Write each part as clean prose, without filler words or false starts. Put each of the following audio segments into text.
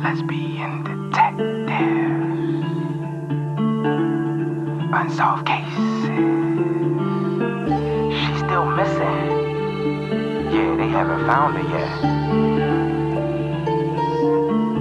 Lesbian Detectives. Unsolved cases. She's still missing. Yeah, they haven't found her yet.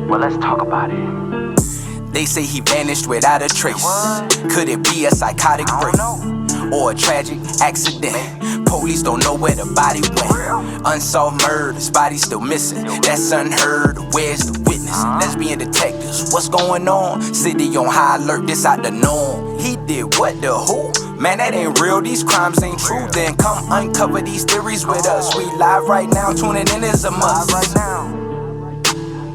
Well, let's talk about it. They say he vanished without a trace. What? Could it be a psychotic break? know. Or a tragic accident? Police don't know where the body went. Unsolved murders, body still missing. That's unheard. Where's the witness? Lesbian detectives, what's going on? City on high alert, this out the norm. He did what, the who? Man, that ain't real, these crimes ain't true. Then come uncover these theories with us. We live right now, tuning in is a must. Right now.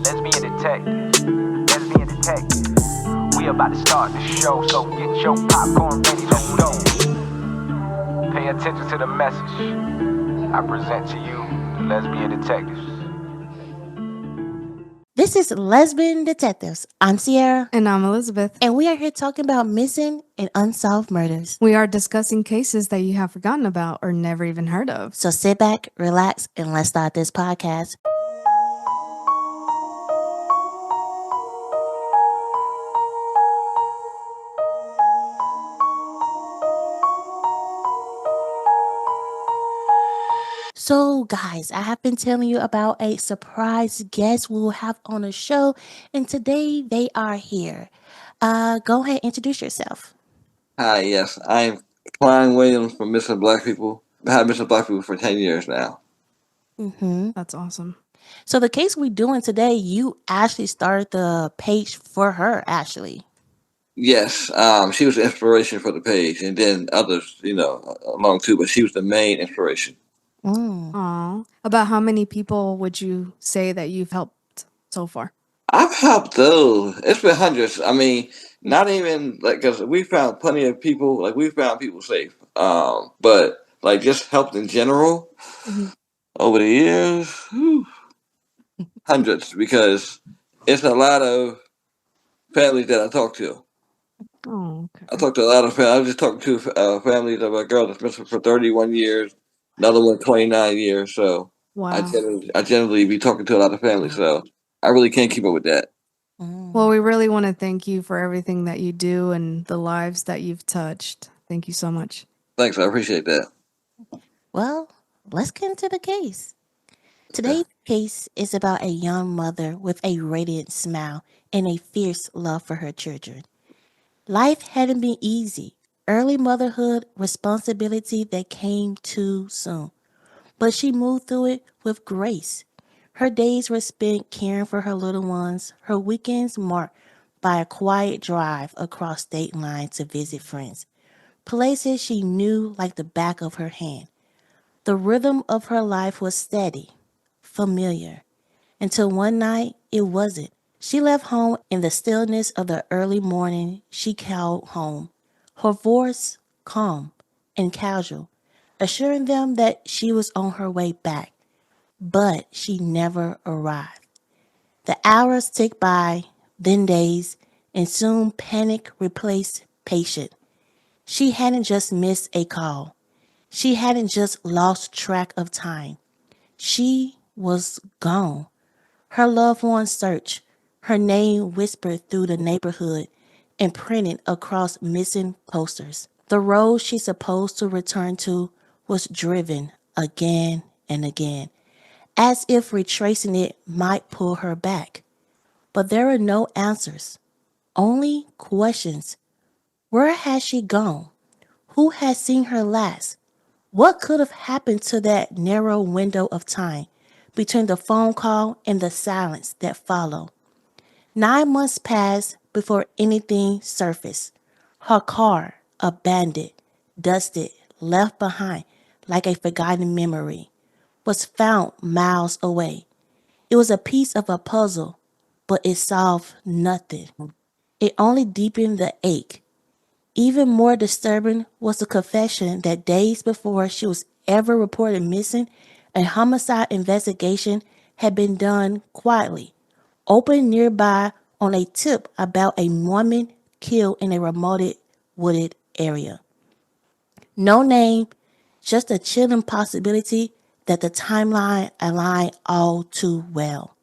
Lesbian Detectives. Lesbian Detectives. We about to start the show, so get your popcorn ready, let's go. Pay attention to the message I present to you, the Lesbian Detectives. This is Lesbian Detectives. I'm Sierra, And I'm Elizabeth. and we are here talking about missing and unsolved murders. We are discussing cases that you have forgotten about or never even heard of. So sit back, relax, and let's start this podcast. So, guys, I have been telling you about a surprise guest we will have on the show, and today they are here. Go ahead, introduce yourself. Hi, yes, I'm Kline Williams from Missing Black People. I've had Missing Black People for 10 years now. That's awesome. So, the case we're doing today, you actually started the page for her, actually. Yes, she was the inspiration for the page, and then others, along too, but she was the main inspiration. Aw. About how many people would you say that you've helped so far? I've helped those. It's been hundreds. I mean, not even, because we found plenty of people, we found people safe. But, just helped in general Mhm. over the years, hundreds, because it's a lot of families that I talk to. Oh, I okay. talked to a lot of families. I was just talking to families of a girl that's missing for 31 years, another one 29 years. So I Wow. generally be talking to a lot of families. So I really can't keep up with that. Well, we really want to thank you for everything that you do and the lives that you've touched. Thank you so much. Thanks. I appreciate that. Well, let's get into the case. Today's case is about a young mother with a radiant smile and a fierce love for her children. Life hadn't been easy. Early motherhood responsibility that came too soon. But she moved through it with grace. Her days were spent caring for her little ones, her weekends marked by a quiet drive across state lines to visit friends, places she knew like the back of her hand. The rhythm of her life was steady, familiar, until one night it wasn't. She left home in the stillness of the early morning. She called home, her voice calm and casual, assuring them that she was on her way back. But she never arrived. The hours ticked by, then days, and soon panic replaced patience. She hadn't just missed a call. She hadn't just lost track of time. She was gone. Her loved ones searched, her name whispered through the neighborhood and printed across missing posters. The road she's supposed to return to was driven again and again, as if retracing it might pull her back. But there were no answers, only questions. Where had she gone? Who had seen her last? What could have happened to that narrow window of time between the phone call and the silence that followed? 9 months passed before anything surfaced. Her car, abandoned, dusted, left behind like a forgotten memory, was found miles away. It was a piece of a puzzle, but it solved nothing. It only deepened the ache. Even more disturbing was the confession that days before she was ever reported missing, a homicide investigation had been done quietly, open nearby on a tip about a woman killed in a remote wooded area. No name, just a chilling possibility that the timeline aligned all too well.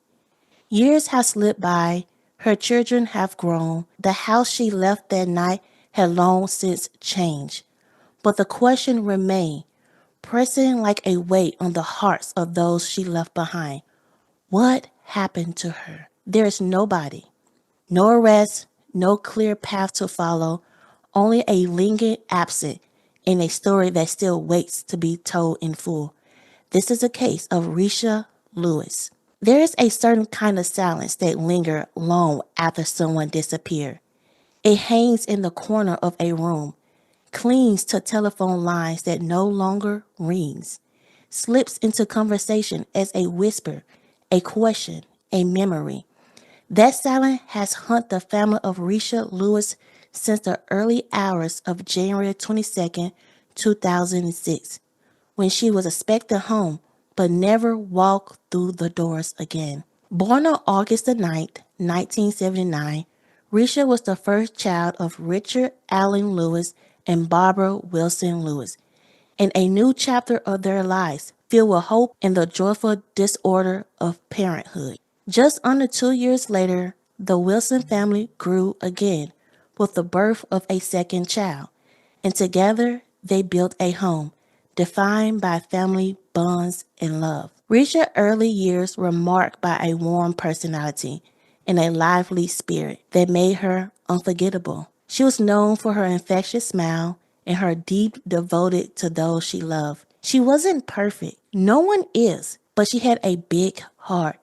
Years have slipped by, her children have grown, the house she left that night had long since changed. But the question remained, pressing like a weight on the hearts of those she left behind. What happened to her? There is nobody, no arrest, no clear path to follow, only a lingering absent in a story that still waits to be told in full. This is a case of Risha Lewis. There is a certain kind of silence that lingers long after someone disappears. It hangs in the corner of a room, clings to telephone lines that no longer rings, slips into conversation as a whisper, a question, a memory. That silence has haunted the family of Risha Lewis since the early hours of January 22nd, 2006, when she was expected home but never walked through the doors again. Born on August the 9th, 1979, Risha was the first child of Richard Allen Lewis and Barbara Wilson Lewis, in a new chapter of their lives filled with hope and the joyful disorder of parenthood. Just under 2 years later, the Wilson family grew again with the birth of a second child, and together they built a home defined by family bonds and love. Risha's early years were marked by a warm personality and a lively spirit that made her unforgettable. She was known for her infectious smile and her deep devoted to those she loved. She wasn't perfect. No one is, but she had a big heart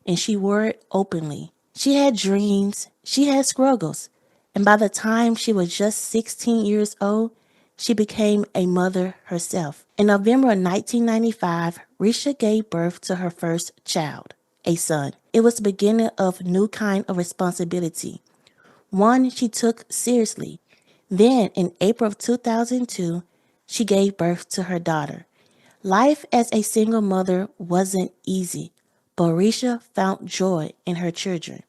and she wore it openly. She had dreams, she had struggles, and by the time she was just 16 years old, she became a mother herself. In November of 1995, Risha gave birth to her first child, a son. It was the beginning of a new kind of responsibility, one she took seriously. Then, in April of 2002, she gave birth to her daughter. Life as a single mother wasn't easy, but Risha found joy in her children.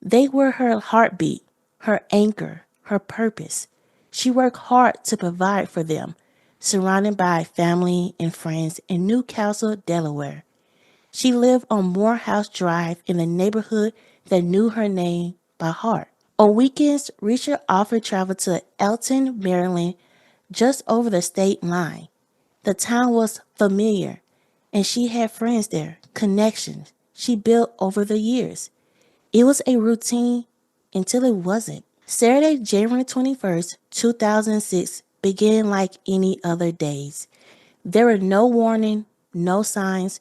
They were her heartbeat, her anchor, her purpose. She worked hard to provide for them, surrounded by family and friends in Newcastle, Delaware. She lived on Morehouse Drive in a neighborhood that knew her name by heart. On weekends, Richard often traveled to Elton, Maryland, just over the state line. The town was familiar, and she had friends there, connections she built over the years. It was a routine until it wasn't. Saturday, January 21st, 2006 began like any other days. There were no warning, no signs,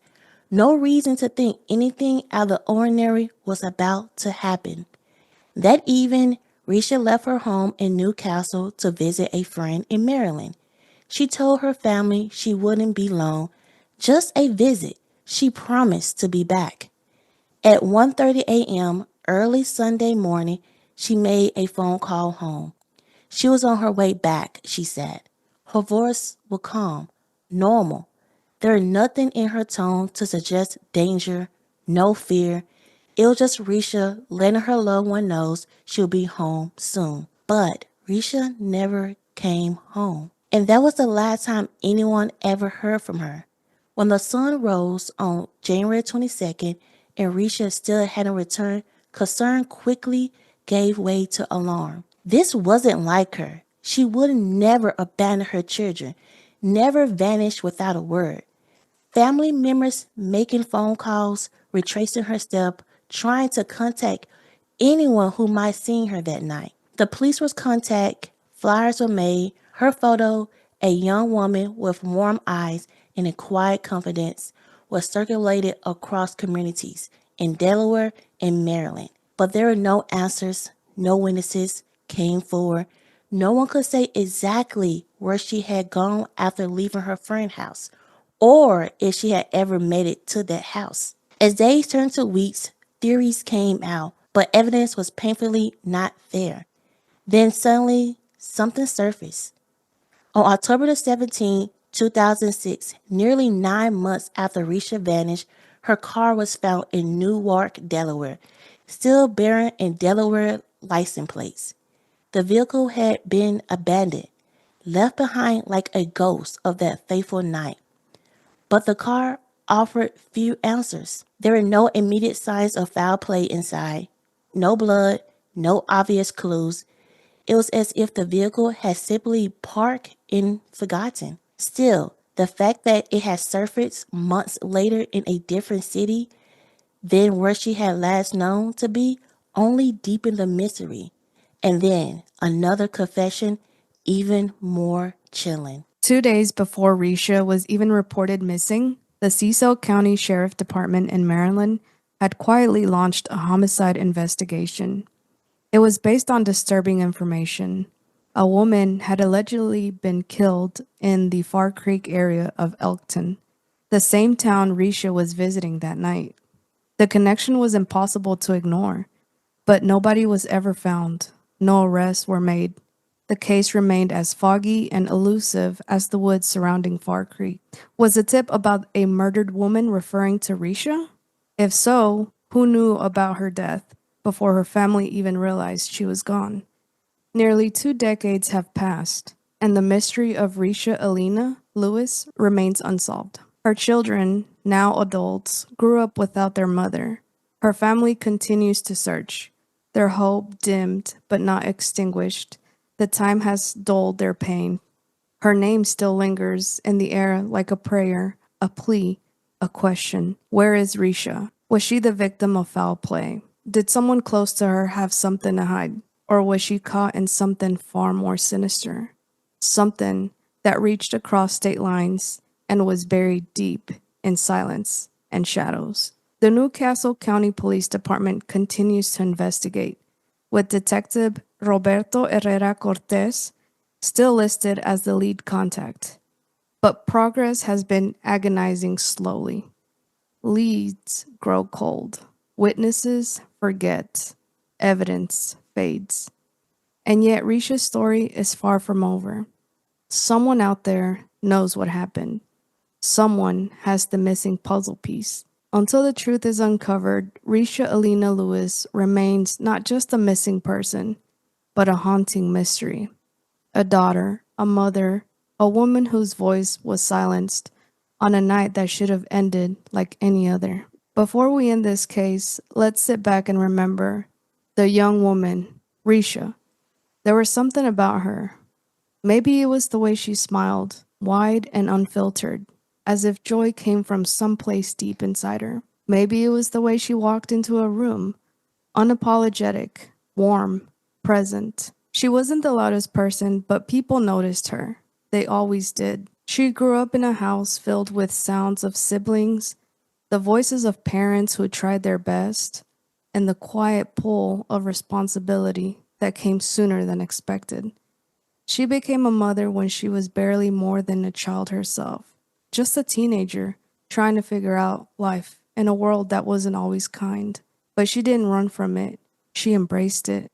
no reason to think anything out of the ordinary was about to happen. That evening, Risha left her home in Newcastle to visit a friend in Maryland. She told her family she wouldn't be long, just a visit. She promised to be back. At 1:30 a.m. early Sunday morning, she made a phone call home. She was on her way back, she said. Her voice was calm, normal. There was nothing in her tone to suggest danger, no fear. It was just Risha letting her loved one know she'll be home soon. But Risha never came home. And that was the last time anyone ever heard from her. When the sun rose on January 22nd and Risha still hadn't returned, concern quickly gave way to alarm. This wasn't like her. She would never abandon her children, never vanish without a word. Family members making phone calls, retracing her step, trying to contact anyone who might seen her that night. The police was contacted, flyers were made, her photo, a young woman with warm eyes and a quiet confidence, was circulated across communities in Delaware and Maryland. But there were no answers, no witnesses came forward. No one could say exactly where she had gone after leaving her friend's house, or if she had ever made it to that house. As days turned to weeks, theories came out, but evidence was painfully not there. Then suddenly, something surfaced. On October the 17th, 2006, nearly 9 months after Risha vanished, her car was found in Newark, Delaware, still bearing a Delaware license plates. The vehicle had been abandoned, left behind like a ghost of that fateful night. But the car offered few answers. There were no immediate signs of foul play inside. No blood, no obvious clues. It was as if the vehicle had simply parked and forgotten. Still, the fact that it had surfaced months later in a different city than where she had last known to be only deepened the mystery. And then another confession, even more chilling. 2 days before Risha was even reported missing, the Cecil County Sheriff Department in Maryland had quietly launched a homicide investigation. It was based on disturbing information. A woman had allegedly been killed in the Far Creek area of Elkton, the same town Risha was visiting that night. The connection was impossible to ignore, but nobody was ever found. No arrests were made. The case remained as foggy and elusive as the woods surrounding Far Creek. Was the tip about a murdered woman referring to Risha? If so, who knew about her death before her family even realized she was gone? Nearly 2 decades have passed, and the mystery of Risha Aleena Lewis remains unsolved. Her children, now adults, grew up without their mother. Her family continues to search, their hope dimmed but not extinguished. The time has dulled their pain. Her name still lingers in the air like a prayer, a plea, a question. Where is Risha? Was she the victim of foul play? Did someone close to her have something to hide? Or was she caught in something far more sinister? Something that reached across state lines and was buried deep in silence and shadows. The Newcastle County Police Department continues to investigate, with Detective Roberto Herrera Cortez still listed as the lead contact. But progress has been agonizing slowly. Leads grow cold. Witnesses forget. Evidence fades. And yet Risha's story is far from over. Someone out there knows what happened. Someone has the missing puzzle piece. Until the truth is uncovered, Risha Aleena Lewis remains not just a missing person, but a haunting mystery. A daughter, a mother, a woman whose voice was silenced on a night that should have ended like any other. Before we end this case, let's sit back and remember the young woman, Risha. There was something about her. Maybe it was the way she smiled, wide and unfiltered, as if joy came from someplace deep inside her. Maybe it was the way she walked into a room, unapologetic, warm, present. She wasn't the loudest person, but people noticed her. They always did. She grew up in a house filled with sounds of siblings, the voices of parents who tried their best, and the quiet pull of responsibility that came sooner than expected. She became a mother when she was barely more than a child herself, just a teenager trying to figure out life in a world that wasn't always kind. But she didn't run from it. She embraced it.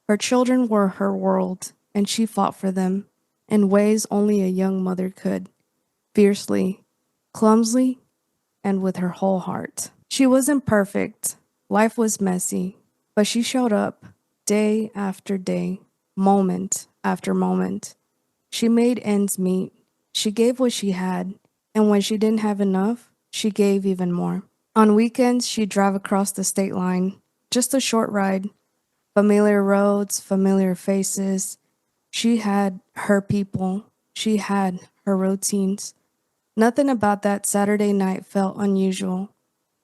Her children were her world, and she fought for them in ways only a young mother could, fiercely, clumsily, and with her whole heart. She wasn't perfect. Life was messy, but she showed up day after day, moment after moment. She made ends meet. She gave what she had, and when she didn't have enough, she gave even more. On weekends, she'd drive across the state line, just a short ride. Familiar roads, familiar faces. She had her people. She had her routines. Nothing about that Saturday night felt unusual.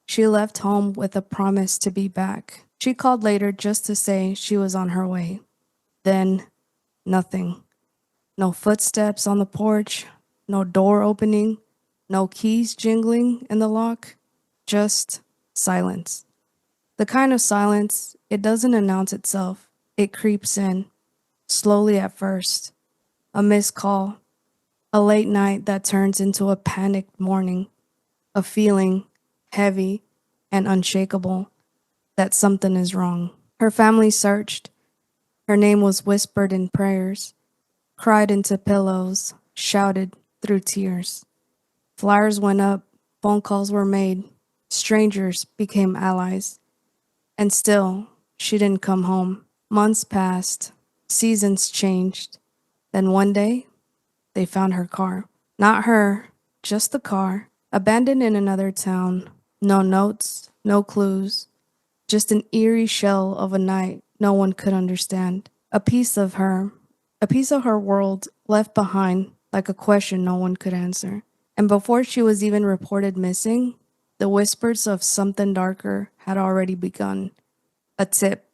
She left home with a promise to be back. She called later just to say she was on her way. Then, nothing. No footsteps on the porch, no door opening, no keys jingling in the lock, just silence. The kind of silence, it doesn't announce itself. It creeps in, slowly at first. A missed call, a late night that turns into a panicked morning, a feeling heavy and unshakable that something is wrong. Her family searched. Her name was whispered in prayers, cried into pillows, shouted through tears. Flyers went up, phone calls were made, strangers became allies. And still, she didn't come home. Months passed, seasons changed. Then one day, they found her car. Not her, just the car. Abandoned in another town, no notes, no clues, just an eerie shell of a night no one could understand. A piece of her world left behind like a question no one could answer. And before she was even reported missing, the whispers of something darker had already begun. A tip,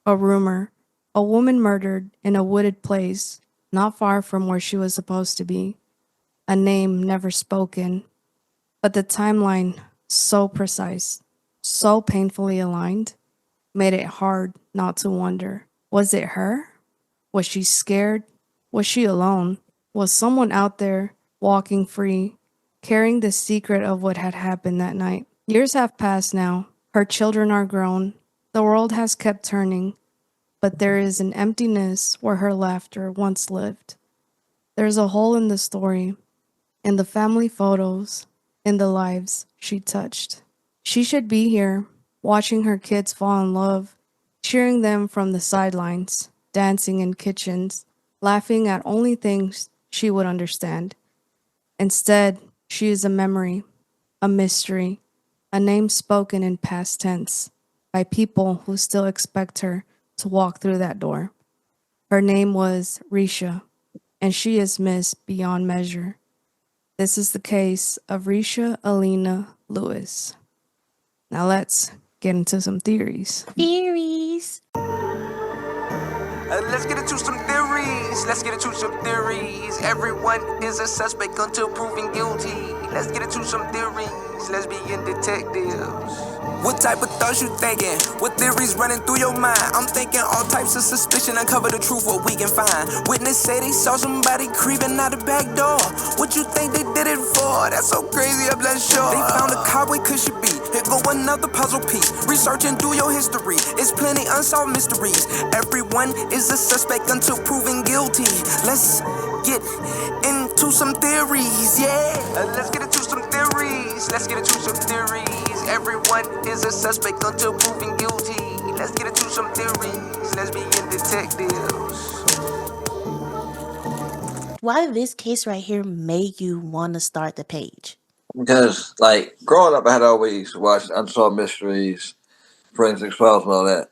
a rumor, a woman murdered in a wooded place not far from where she was supposed to be. A name never spoken, but the timeline, so precise, so painfully aligned, made it hard not to wonder. Was it her? Was she scared? Was she alone? Was someone out there, walking free, carrying the secret of what had happened that night? Years have passed now. Her children are grown. The world has kept turning, but there is an emptiness where her laughter once lived. There's a hole in the story, in the family photos, in the lives she touched. She should be here, watching her kids fall in love, cheering them from the sidelines, dancing in kitchens, laughing at only things she would understand. Instead, she is a memory, a mystery, a name spoken in past tense by people who still expect her to walk through that door. Her name was Risha, and she is missed beyond measure. This is the case of Risha Aleena Lewis. Now let's get into some theories. Theories. Let's get into some theories. Let's get into some theories. Everyone is a suspect until proven guilty. Let's get into some theories. Lesbian detectives. What type of thoughts you thinking? What theories running through your mind? I'm thinking all types of suspicion. Uncover the truth, what we can find. Witness say they saw somebody creeping out the back door. What you think they did it for? That's so crazy, I'm not sure. They found a car, where could she be? Here go another puzzle piece. Researching through your history. It's plenty unsolved mysteries. Everyone is a suspect until proven guilty. Let's get into some theories, yeah. Let's get into some theories. Let's get into some theories. Everyone is a suspect until proven guilty. Let's get into some theories. Lesbian detectives. Why did this case right here made you want to start the page? Because, like, growing up, I had always watched Unsolved Mysteries, Forensic Files, and all that.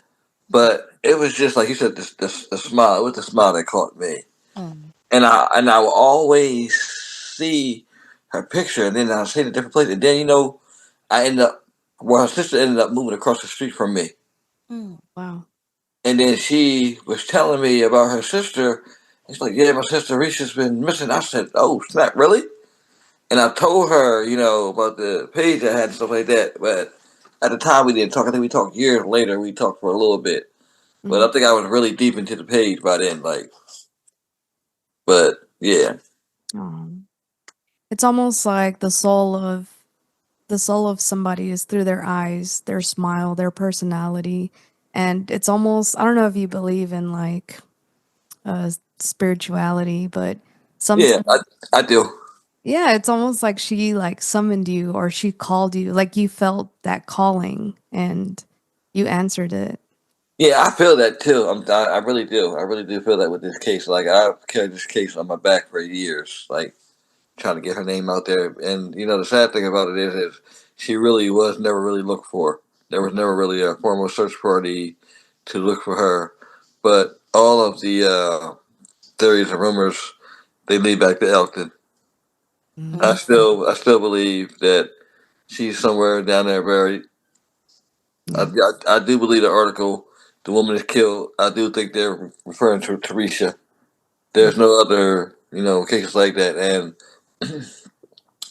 But it was just, like you said, the smile. It was the smile that caught me. Mm. And I will always see her picture, and then I'll see it in a different place. And then, I end up, well, her sister ended up moving across the street from me. Wow. And then she was telling me about her sister. She's like, yeah, my sister Risha's been missing. I said, oh, snap, really? And I told her, about the page I had and stuff like that. But at the time, we didn't talk. I think we talked years later. We talked for a little bit. But I think I was really deep into the page by then. But yeah. It's almost like the soul of somebody is through their eyes, their smile, their personality. And it's almost, I don't know if you believe in like spirituality, but Yeah, sometimes, I do. yeah, it's almost like she like summoned you or she called you, like you felt that calling and you answered it. Yeah, I feel that too. I really do. I really do feel that with this case. Like, I've carried this case on my back for years. Like, trying to get her name out there. And the sad thing about it is she really was never really looked for. There was never really a formal search party to look for her. But all of the theories and rumors, they lead back to Elkton. I still believe that she's somewhere down there buried. I do believe the article, the woman is killed. I do think they're referring to Teresa. There's no other cases like that. And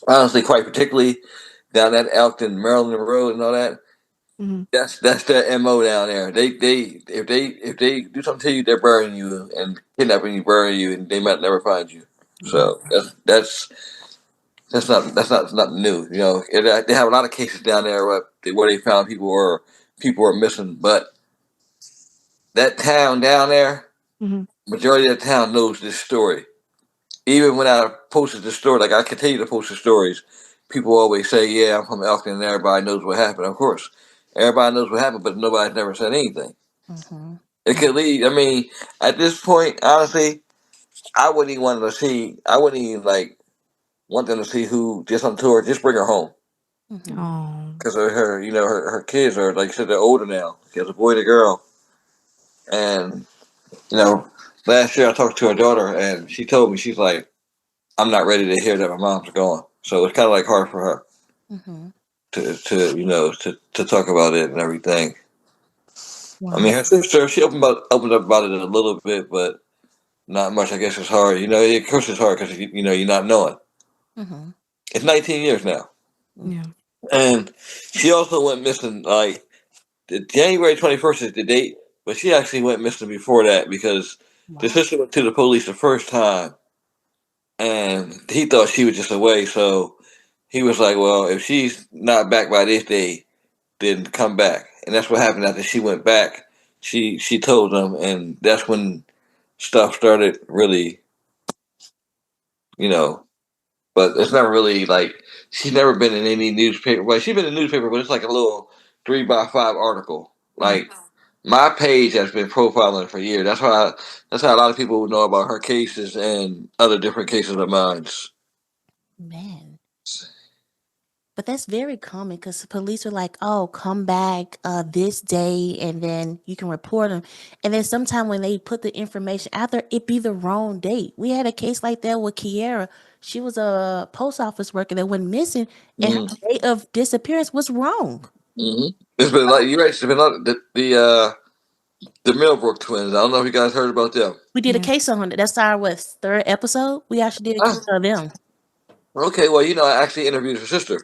honestly, quite particularly down that Elkton, Maryland Road and all that. Mhm. That's their MO down there. If they do something to you, they're burying you and kidnapping you, burying you, and they might never find you. So that's not new. They have a lot of cases down there where they found people were missing, but that town down there, Mhm. majority of the town knows this story. Even when I posted the story, like I continue to post the stories, people always say, "Yeah, I'm from Elkton, and everybody knows what happened." Of course, everybody knows what happened, but nobody's never said anything. Mm-hmm. It could lead. I mean, at this point, honestly, I wouldn't even want to see. I wouldn't even like want them to see who did something to her. Just bring her home. Oh. Because her, her kids are, like you said, they're older now. She has a boy and a girl. And, last year I talked to her daughter, and she told me, she's like, I'm not ready to hear that my mom's gone. So it's kind of like hard for her to talk about it and everything. Wow. I mean, her sister, she opened up about it a little bit, but not much. I guess it's hard. Of course it's hard because, you're not knowing. It's 19 years now. Yeah. And she also went missing, like, January 21st is the date, but she actually went missing before that because the sister went to the police the first time, and he thought she was just away. So he was like, "Well, if she's not back by this day, then come back." And that's what happened after she went back. She told them, and that's when stuff started really, you know. But it's never really like she's never been in any newspaper. Well, she's been in a newspaper, but it's like a little 3x5 article. Like my page has been profiling for years. That's how a lot of people would know about her cases and other different cases of mine. Man. But that's very common because the police are like, "Oh, come back this day, and then you can report them." And then sometime when they put the information out there, it be the wrong date. We had a case like that with Kiera. She was a post office worker that went missing, and her date of disappearance was wrong. It's been like you're right. It's been like the Millbrook twins. I don't know if you guys heard about them. We did a case on it. That's our third episode. We actually did a case on them. Okay, well, I actually interviewed her sister.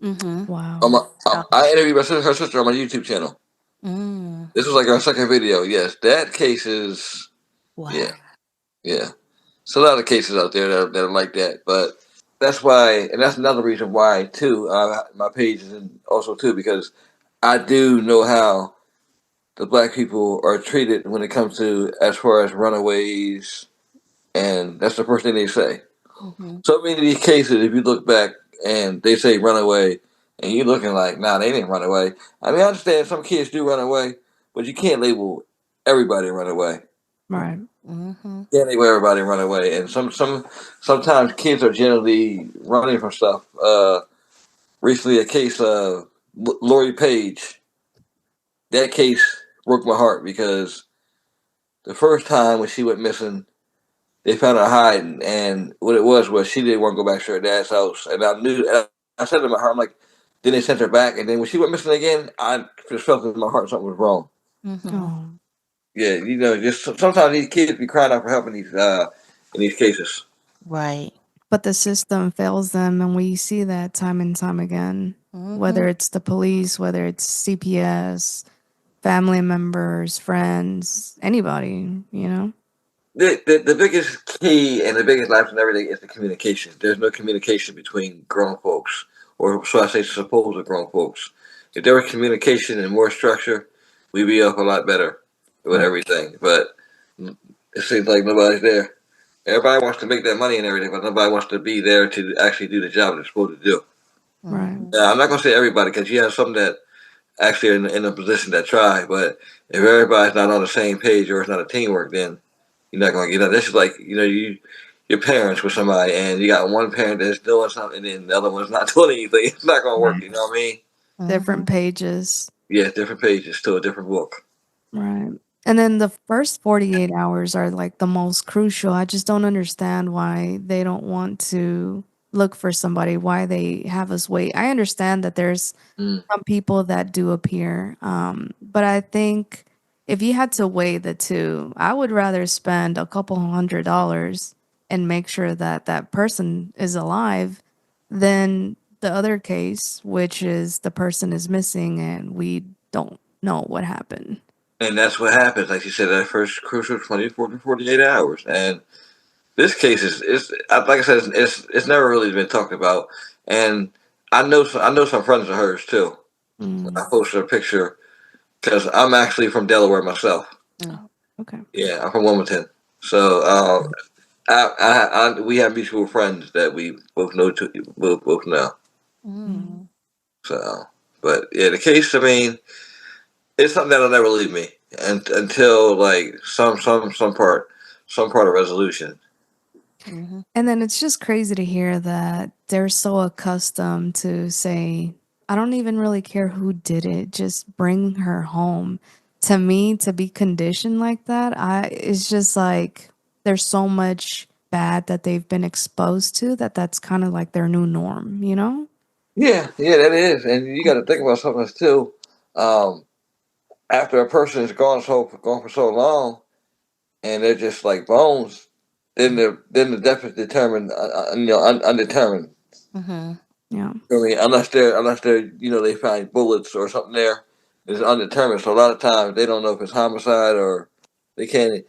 Wow. I interviewed her sister on my YouTube channel. This was like our second video. Yes, that case is. Wow. Yeah. So a lot of cases out there that are like that, but that's why, and that's another reason why too. My page is in also too because I do know how the black people are treated when it comes to as far as runaways, and that's the first thing they say. So many of these cases, if you look back and they say runaway, and you're looking like, nah, they didn't run away. I mean, I understand some kids do run away, but you can't label everybody run away. Right. Can't label everybody run away, and sometimes kids are generally running from stuff. Recently, a case of Lori Page. That case broke my heart because the first time when she went missing, they found her hiding, and what it was she didn't want to go back to her dad's house, and I knew. I said to my heart, I'm like, then they sent her back, and then when she went missing again, I just felt in my heart something was wrong. Oh. Yeah, just sometimes these kids be crying out for help in these cases. Right. But the system fails them, and we see that time and time again. Whether it's the police, whether it's CPS, family members, friends, anybody, The biggest key and the biggest life and everything is the communication. There's no communication between grown folks, or so I say, supposed grown folks. If there was communication and more structure, we'd be up a lot better with everything. But it seems like nobody's there. Everybody wants to make that money and everything, but nobody wants to be there to actually do the job they're supposed to do. Right. Now, I'm not going to say everybody because you have some that actually are in a position that try, but if everybody's not on the same page or it's not a teamwork, then you're not going to get up. This is like, your parents with somebody and you got one parent that's doing something and the other one's not doing anything. It's not going to work, you know what I mean? Different pages. Yeah, different pages to a different book. Right. And then the first 48 hours are like the most crucial. I just don't understand why they don't want to look for somebody, why they have us wait. I understand that there's some people that do appear. But I think if you had to weigh the two, I would rather spend a couple $100 and make sure that that person is alive than the other case, which is the person is missing and we don't know what happened. And that's what happens. Like you said, that first crucial 24 to 48 hours. And this case is like I said, it's never really been talked about. And I know some friends of hers too. I posted a picture because I'm actually from Delaware myself. Okay. Yeah, I'm from Wilmington. So we have mutual friends that we both know both know. So, but yeah, the case. I mean, it's something that'll never leave me until like some part of resolution. Mm-hmm. And then it's just crazy to hear that they're so accustomed to say, I don't even really care who did it, just bring her home. To me, to be conditioned like that, it's just like there's so much bad that they've been exposed to that's kind of like their new norm, you know? Yeah, yeah, that is, and you got to think about something else too. Um, After a person is gone for so long, and they're just like bones, then the death is determined, undetermined. Mm-hmm. Yeah. I mean, unless they're they find bullets or something there, it's undetermined. So a lot of times they don't know if it's homicide or they can't.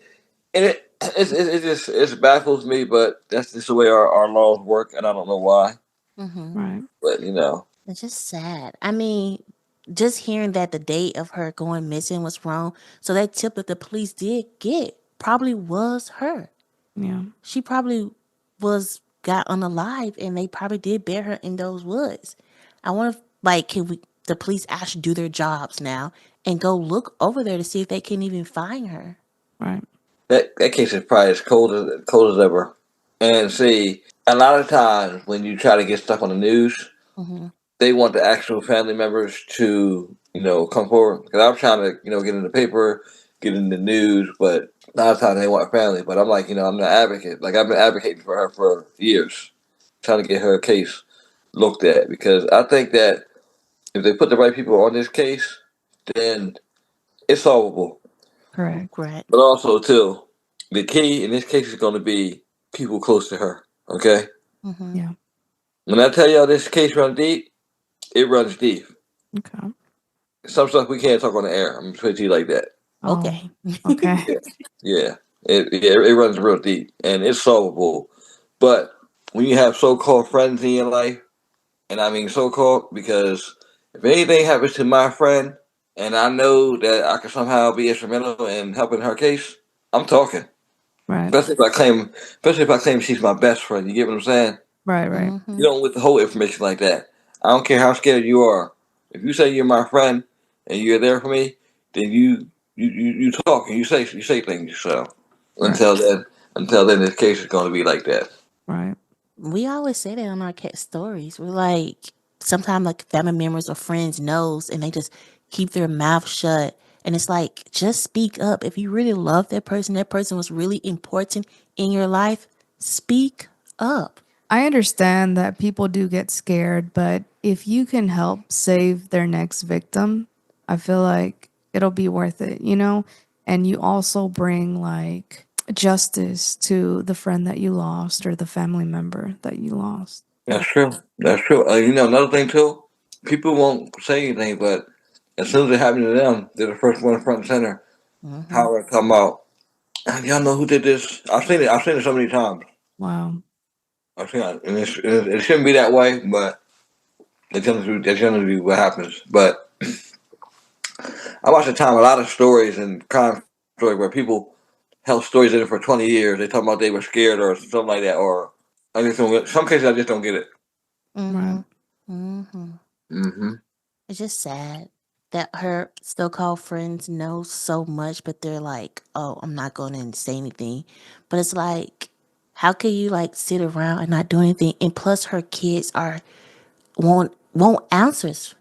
And it baffles me, but that's just the way our laws work, and I don't know why. Mm-hmm. Right. But It's just sad. I mean, just hearing that the date of her going missing was wrong, so that tip that the police did get probably was her. Yeah. She probably was got unalive, and they probably did bury her in those woods. I wonder if, like, can we the police actually do their jobs now and go look over there to see if they can even find her? Right. that case is probably as cold as ever. And see, a lot of times when you try to get stuff on the news, Mm-hmm. they want the actual family members to come forward. Because I'm trying to get in the paper, get in the news, but a lot of times they want family. But I'm like, I'm an advocate. Like I've been advocating for her for years, trying to get her case looked at because I think that if they put the right people on this case, then it's solvable. Correct. Correct. But also too, the key in this case is going to be people close to her. Okay, Mm-hmm. Yeah. when I tell y'all this case runs deep, it runs deep. Okay. Some stuff we can't talk on the air. I'm gonna put it to you like that. Oh, Okay. okay. Yeah, it runs real deep and it's solvable. But when you have so-called friends in your life, and I mean so-called because if anything happens to my friend, and I know that I can somehow be instrumental in helping her case, I'm talking. Right. Especially if I claim she's my best friend. You get what I'm saying? Right. Right. Mm-hmm. You don't withhold information like that. I don't care how scared you are. If you say you're my friend and you're there for me, then you talk and you say things. So Right. until then, until then, this case is going to be like that. Right. We always say that on our cat stories. We're like, sometimes like family members or friends knows, and they just keep their mouth shut. And it's like, just speak up. If you really love that person was really important in your life, speak up. I understand that people do get scared, but if you can help save their next victim, I feel like it'll be worth it, you know? And you also bring like justice to the friend that you lost or the family member that you lost. That's true. That's true. Another thing too, people won't say anything, but as soon as it happens to them, they're the first one front and center. Mm-hmm. How it come out? Y'all know who did this? I've seen it. I've seen it so many times. Wow. I've seen it, and it shouldn't be that way, but that's generally what happens. But I watched a lot of stories and crime stories where people held stories in it for 20 years. They talk about they were scared or something like that, or I just don't. Some cases I just don't get it. Mm-hmm. Right. Mm-hmm. Hmm. It's just sad that her still called friends know so much, but they're like, "Oh, I'm not going to say anything." But it's like, how can you like sit around and not do anything? And plus, her kids are won't answers.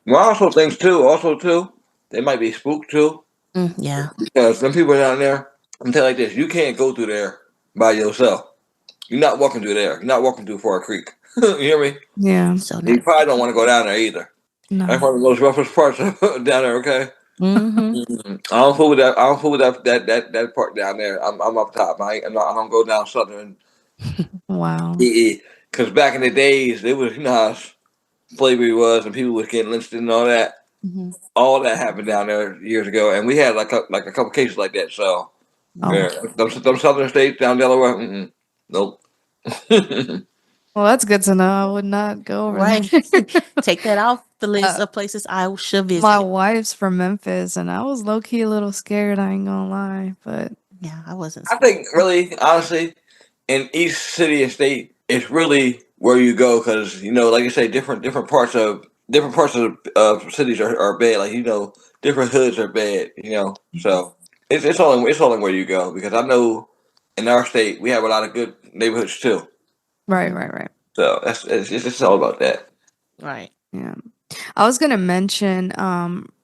Well, also too, they might be spooked too Yeah. because some people down there. I'm telling you like this: you can't go through there by yourself. You're not walking through there. You're not walking through Far Creek. You hear me? Yeah. So You not. probably don't want to go down there either. That's No. one of the most roughest parts down there. Okay. Mm-hmm. I don't fool with that. I don't fool with that part down there. I'm up top. I don't go down southern. Wow. Because back in the days, it was how slavery was, and people was getting lynched and all that. Mm-hmm. All that happened down there years ago, and we had like a couple cases like that. So Oh. yeah, them southern states down Delaware, nope. Well, that's good to know. I would not go over Right. there. Take that off the list uh, of places I should my visit. wife's from Memphis, and I was low key a little scared. I ain't gonna lie, but Yeah, I wasn't I scared. think really, honestly, in each city and state, it's really where you go because like you say, different parts of cities are bad. Like different hoods are bad. So it's all in where you go because I know in our state, we have a lot of good neighborhoods too. Right. So it's just all about that. Right. Yeah. I was gonna mention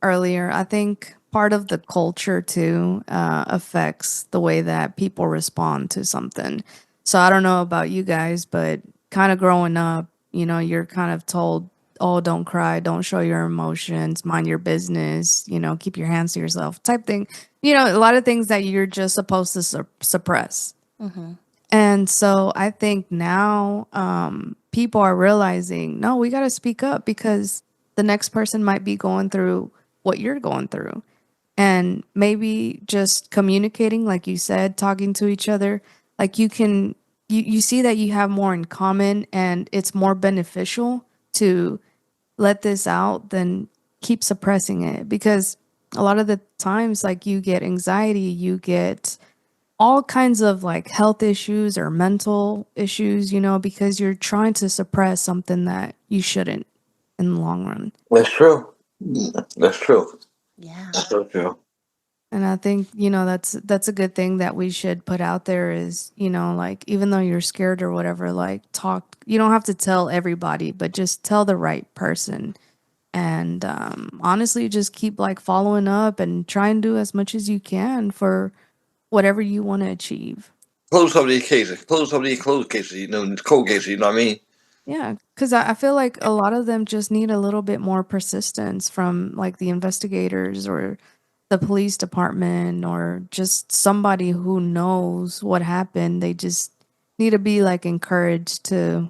earlier, I think part of the culture too affects the way that people respond to something. So I don't know about you guys, but kind of growing up, you're kind of told, oh, don't cry, don't show your emotions, mind your business, keep your hands to yourself type thing. A lot of things that you're just supposed to suppress. Mm-hmm. And so I think now people are realizing, no, we got to speak up because the next person might be going through what you're going through. And maybe just communicating, like you said, talking to each other, like you see that you have more in common and it's more beneficial to let this out than keep suppressing it. Because a lot of the times, like you get anxiety, you get all kinds of like health issues or mental issues, because you're trying to suppress something that you shouldn't in the long run. That's true. That's true. Yeah. That's so true. And I think, that's a good thing that we should put out there is, like even though you're scared or whatever, like talk, you don't have to tell everybody, but just tell the right person. And honestly, just keep like following up and try and do as much as you can for whatever you want to achieve. Close some of these cases. Close some of these closed cases. Cold cases. You know what I mean? Yeah, because I feel like a lot of them just need a little bit more persistence from like the investigators or the police department or just somebody who knows what happened. They just need to be like encouraged to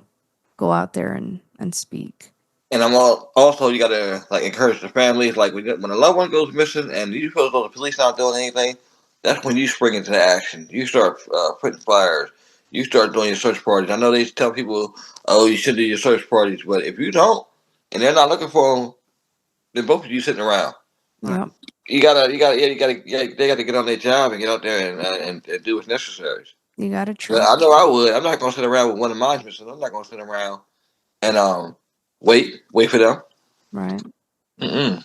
go out there and speak. And also you gotta like encourage the families. Like when a loved one goes missing and you feel as though the police not doing anything, that's when you spring into action. You start putting fires. You start doing your search parties. I know they tell people, "Oh, you should do your search parties," but if you don't, and they're not looking for them, then both of you sitting around. Yep, They got to get on their job and get out there and do what's necessary. you gotta But try. I know I would. I'm not gonna sit around with one of mine missing. I'm not gonna sit around and wait for them. Right. Mm-mm.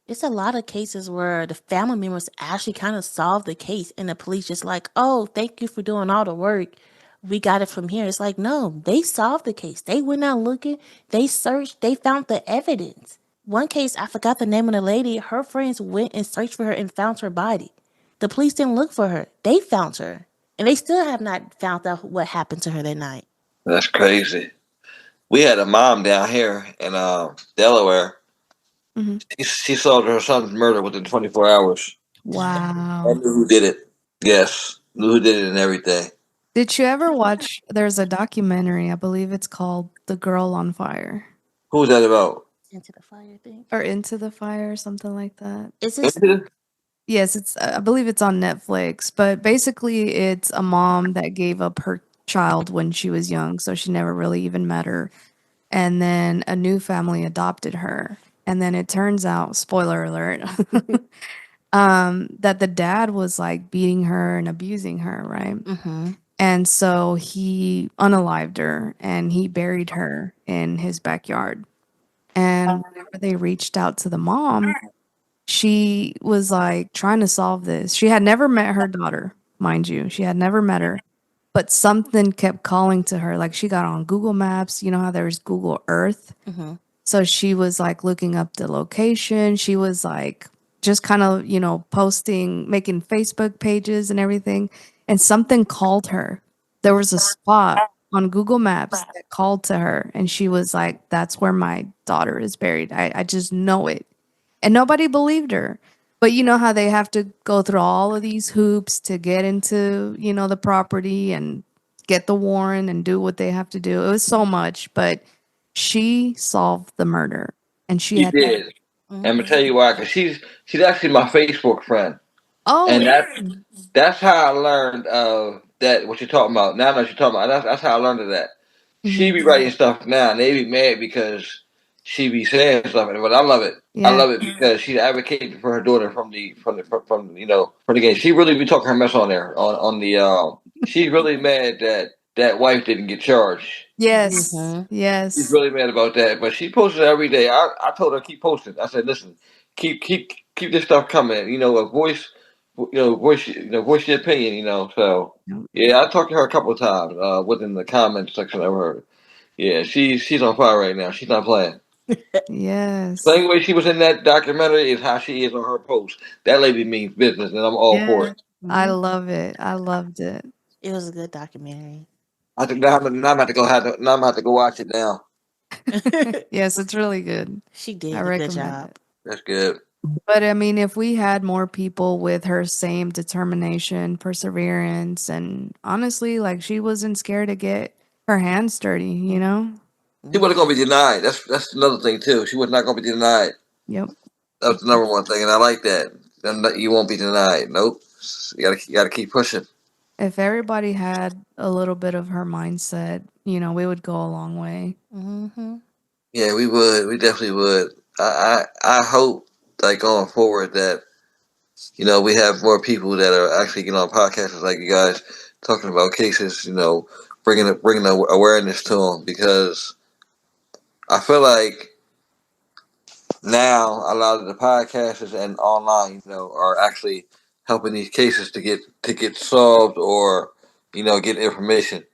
It's a lot of cases where the family members actually kind of solve the case and the police just like, oh, thank you for doing all the work. We got it from here. It's like, no, they solved the case. They went out looking, they searched, they found the evidence. One case, I forgot the name of the lady, her friends went and searched for her and found her body. The police didn't look for her. They found her. And they still have not found out what happened to her that night. That's crazy. We had a mom down here in Delaware. Hmm. She solved her son's murder within 24 hours. I Wow. knew who did it. Yes, knew who did it and everything. Did you ever watch? There's a documentary, I believe it's called "The Girl on Fire" Who was that about? Into the fire thing. or "Into the Fire" or something like that. Is this Yes, it's I believe it's on Netflix, but basically it's a mom that gave up her child when she was young, so she never really even met her. And then a new family adopted her. And then it turns out, spoiler alert, that the dad was like beating her and abusing her, right? mm-hmm. And so he unalived her and he buried her in his backyard. And whenever they reached out to the mom, she was like trying to solve this. She had never met her daughter, mind you. She had never met her, but something kept calling to her. Like she got on Google Maps, you know how there's Google Earth. Mm-hmm. So she was like looking up the location. She was like just kind of, posting, making Facebook pages and everything. And something called her. There was a spot on Google Maps that called to her. And she was like, that's where my daughter is buried. I just know it. And nobody believed her. But you know how they have to go through all of these hoops to get into, the property and get the warrant and do what they have to do. It was so much, but she solved the murder and she She had did. And I'm gonna tell you why, because she's actually my Facebook friend, oh and that's how I learned that what you're talking about. Now that you're talking about, that's how I learned of that. She mhm. be writing stuff now, and they be mad because she be saying stuff, but I love it. I Yeah. love it because she's advocating for her daughter from the game. She really be talking her mess on there on the. She's really mad that wife didn't get charged. Yes. Mm-hmm. She's Yes. really mad about that, but she posted every day. I told her keep posting. I said, listen, keep this stuff coming. A voice voice your opinion. So Yep. yeah, I talked to her a couple of times within the comment section of her. Yeah, she's on fire right now. She's not playing. Yes. Same way she was in that documentary is how she is on her post. That lady means business, and I'm all for Yeah. it. I Mhm. love it. I loved it. It was a good documentary. I think now I'm about to go now I'm about to go watch it now. Yes, it's really good. She I did a good recommend job. it. That's good. But I mean, if we had more people with her same determination, perseverance, and honestly, like she wasn't scared to get her hands dirty, you know? She Mhm. wasn't gonna be denied. That's another thing too. She was not gonna be denied. Yep. That was the number one thing, and I like that. And that you won't be denied. Nope. You gotta keep pushing. If everybody had a little bit of her mindset, we would go a long way. Mhm. Yeah, we would. We definitely would. I hope like going forward that we have more people that are actually getting on podcasts like you guys talking about cases. Bringing awareness to them because I feel like now a lot of the podcasts and online, are actually helping these cases to get solved or get information.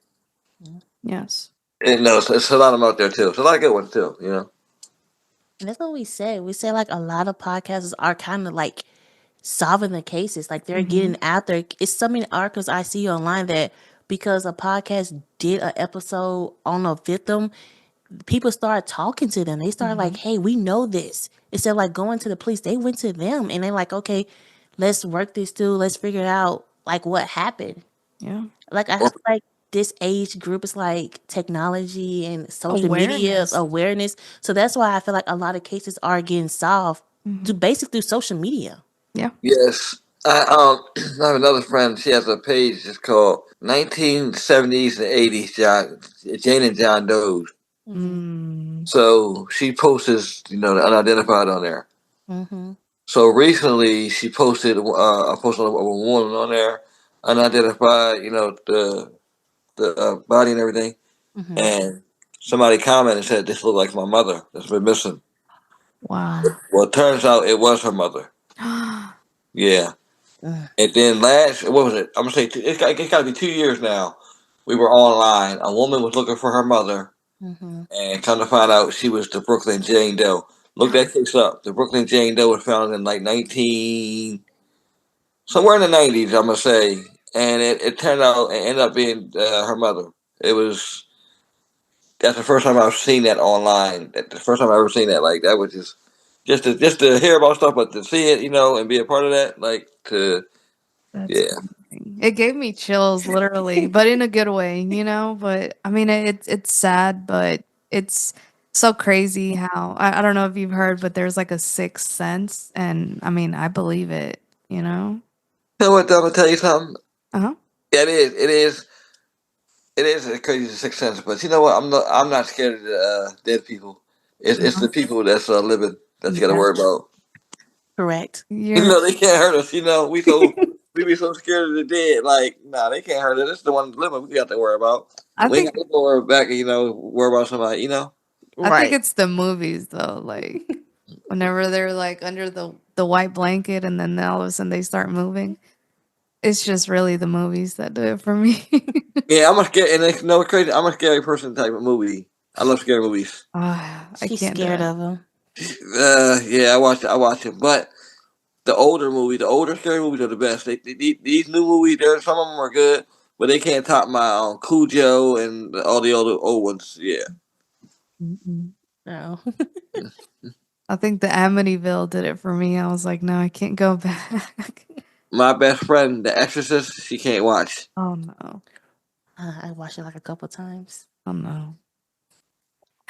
Yes. And no, it's a lot of them out there too. It's a lot of good ones too. And that's what we say. We say like a lot of podcasts are kind of like solving the cases. Like they're Mm-hmm. getting out there. It's so many articles I see online that because a podcast did an episode on a victim, people start talking to them. They start Mm-hmm. like, "Hey, we know this." Instead of like going to the police, they went to them and they're like, "Okay, let's work this through. Let's figure out like what happened." Yeah. Like I Or, feel like this age group is like technology and social media Awareness. awareness. So that's why I feel like a lot of cases are getting solved Mm-hmm. through basically through social media. Yeah. yes, I have another friend. She has a page. It's called 1970s and 80s Jane and John Doe's. Mhm. Mm. So she posts, the unidentified on there. Mhm. So recently she posted a post of a woman on there, unidentified, the body and everything, Mhm. and somebody commented and said this looked like my mother that's been missing. Wow. Well, it turns out it was her mother. Yeah, and then what was it? I'm gonna say it's got to be 2 years now. We were online. A woman was looking for her mother, Mhm. and come to find out she was the Brooklyn Jane Doe. Look that case up. The Brooklyn Jane Doe was found in like 19 somewhere in the 90s, I'm gonna say, and it turned out and ended up being her mother. It was That's the first time I've seen that online. That's the first time I've ever seen that. Like that was just to hear about stuff, but to see it, and be a part of that, like to That's yeah. amazing. It gave me chills, literally, but in a good way. But I mean, it's sad, but it's so crazy how I don't know if you've heard, but there's like a sixth sense, and I mean, I believe it. You know? You know what? I'm gonna tell you something. Uh huh. Yeah, it is. It is a crazy sixth sense, but you know what? I'm not scared of the dead people. It's the people that's living that you got to Yeah, worry about. Correct. you're. They can't hurt us. We be so scared of the dead. Like, nah, they can't hurt us. It's the one living we got to worry about. I We ain't think got to worry back. Worry about somebody. I think Right. it's the movies though. Like whenever they're like under the white blanket, and then all of a sudden they start moving. It's just really the movies that do it for me. Yeah, I'm a scary, and it's no crazy. I'm a scary person type of movie. I love scary movies. Ah, I She's can't do scared it. of him. Yeah, I watch it, but the older scary movies are the best. These new movies, some of them are good, but they can't top my Cujo and all the other old ones. Yeah, Mm-mm. No. I think the Amityville did it for me. I was like, no, I can't go back. my best friend, The Exorcist, she can't watch. Oh no. I watched it like a couple times. Oh no.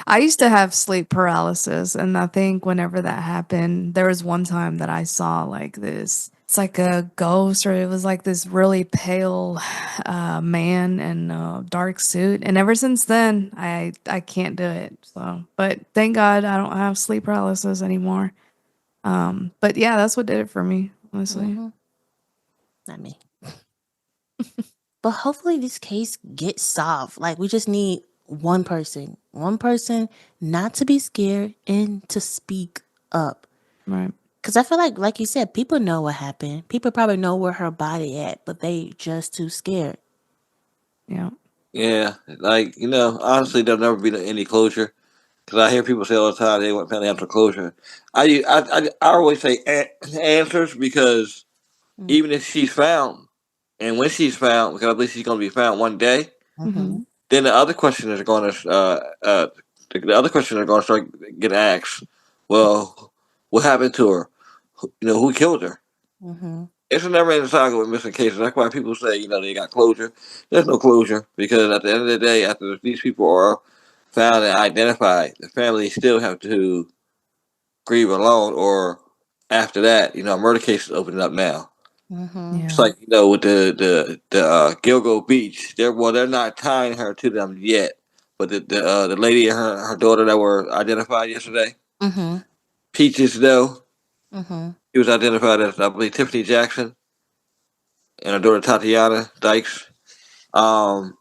I used to have sleep paralysis, and I think whenever that happened, there was one time that I saw like this. It's like a ghost, or it was like this really pale man in a dark suit. And ever since then, I can't do it. So, but thank God I don't have sleep paralysis anymore. But yeah, that's what did it for me, honestly. Mhm. Not me. But hopefully this case gets solved. Like we just need one person not to be scared and to speak up. Right. Because I feel like you said, people know what happened. People probably know where her body at, but they just too scared. Yeah. Yeah, like honestly, there'll never be any closure. Because I hear people say all the time they want family after closure. I always say answers because Mm-hmm. even if she's found, and when she's found, because I believe she's going to be found one day, Mm-hmm. then the other questions are going to the other questions are going to start getting asked. Well, what happened to her? Who killed her? Mm-hmm. It's a never-ending saga with missing cases. That's why people say they got closure. There's no closure because at the end of the day, after these people are found and identified, the family still have to grieve alone. Or after that, a murder case is opening up now. Mm-hmm. It's Yeah. like with the Gilgo Beach. They're not tying her to them yet, but the lady and her daughter that were identified yesterday, Mm-hmm. Peaches though, Mm-hmm. she was identified as I believe Tiffany Jackson and her daughter Tatiana Dykes. Um,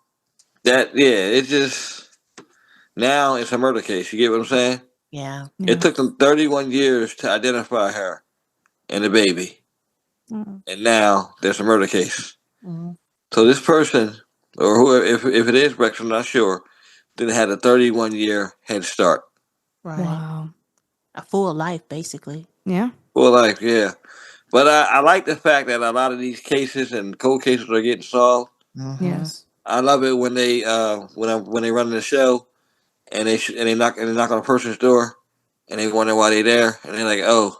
it's just now it's a murder case. You get what I'm saying? Yeah. It Yeah. took them 31 years to identify her and the baby, Mm. and now there's a murder case. Mm-hmm. So this person, or whoever, if it is Rex, I'm not sure, then had a 31-year head start. Right. Wow. A full life, basically. Yeah. Well, like, yeah. But I like the fact that a lot of these cases and cold cases are getting solved. Mm-hmm. Yes. I love it when they when they run the show and they knock on a person's door and they wonder why they're there and they're like, oh,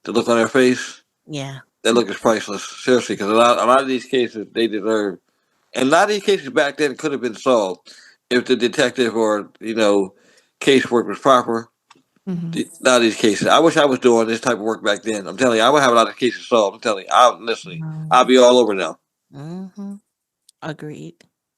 the look on their face, Yeah. that look is priceless. Seriously, because a lot of these cases they deserve, and a lot of these cases back then could have been solved if the detective or casework was proper. Mm-hmm. A lot of these cases, I wish I was doing this type of work back then. I'm telling you, I would have a lot of cases solved. I'm telling you, I'll be all over now. Mm-hmm. Agreed.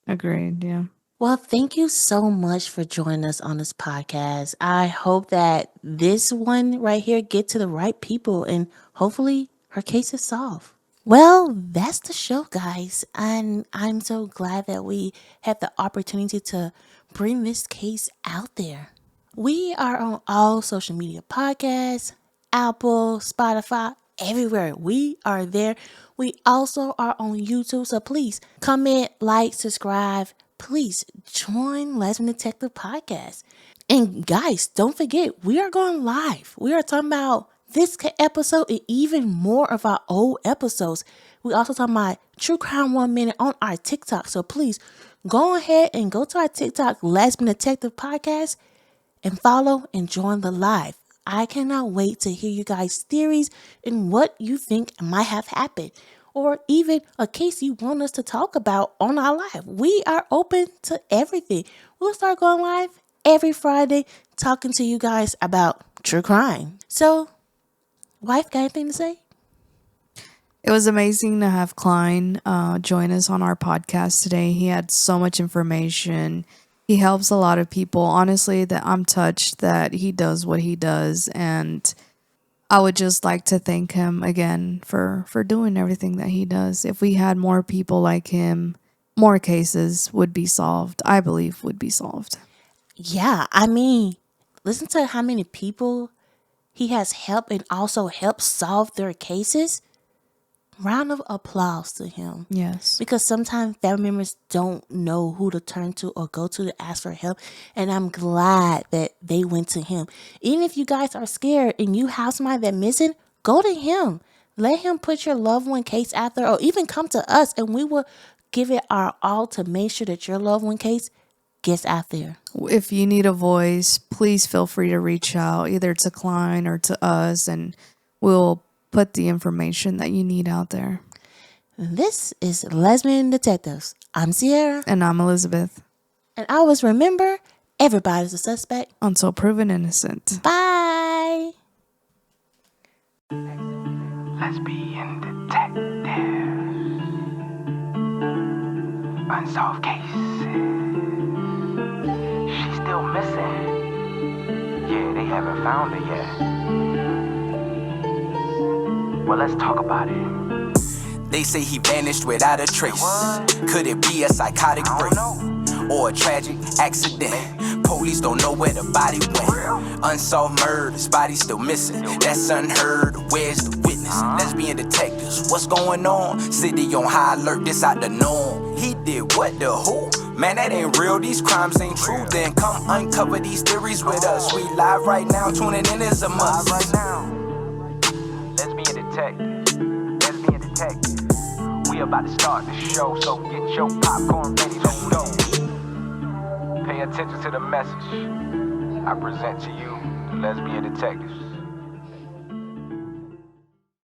Agreed. Yeah. Well, thank you so much for joining us on this podcast. I hope that this one right here get to the right people and hopefully her case is solved. Well, that's the show, guys. And I'm so glad that we had the opportunity to bring this case out there. We are on all social media podcasts, Apple, Spotify, everywhere. We are there. We also are on YouTube. So please comment, like, subscribe. Please join Lesbian Detective Podcast. And guys, don't forget, we are going live. We are talking about this episode and even more of our old episodes. We also talking about True Crime 1 Minute on our TikTok. So please go ahead and go to our TikTok, Lesbian Detective Podcast, and follow and join the live. I cannot wait to hear you guys' theories and what you think might have happened, or even a case you want us to talk about on our live. We are open to everything. We'll start going live every Friday talking to you guys about true crime. So, wife, got anything to say? It was amazing to have Kline join us on our podcast today. He had so much information. He helps a lot of people. Honestly, that I'm touched that he does what he does, and I would just like to thank him again for doing everything that he does. If we had more people like him, more cases would be solved. I believe would be solved. Yeah, I mean, listen to how many people he has helped and also helped solve their cases. Round of applause to him. Yes. Because sometimes family members don't know who to turn to or go to ask for help. And I'm glad that they went to him. Even if you guys are scared and you have somebody that's missing, go to him. Let him put your loved one case out there, or even come to us and we will give it our all to make sure that your loved one case gets out there. If you need a voice, please feel free to reach out either to Kline or to us, and we'll put the information that you need out there. This is Lesbian Detectives. I'm Sierra. And I'm Elizabeth. And always remember, everybody's a suspect Until proven innocent. Bye. Lesbian Detectives. Unsolved cases. She's still missing. Yeah, they haven't found her yet. Well, let's talk about it. They say he vanished without a trace. Could it be a psychotic break? or a tragic accident. Police don't know where the body went. Unsolved murders, bodies still missing. That's unheard. Where's the witness? Lesbian detectives, what's going on? City on high alert, this out the norm. He did what, the who? Man, that ain't real, these crimes ain't true. Then come uncover these theories with us. We live right now, tuning in is a must. Live right now. Lesbian Detectives. Lesbian Detectives. We about to start the show, so get your popcorn ready, let's go. Pay attention to the message I present to you, the Lesbian Detectives.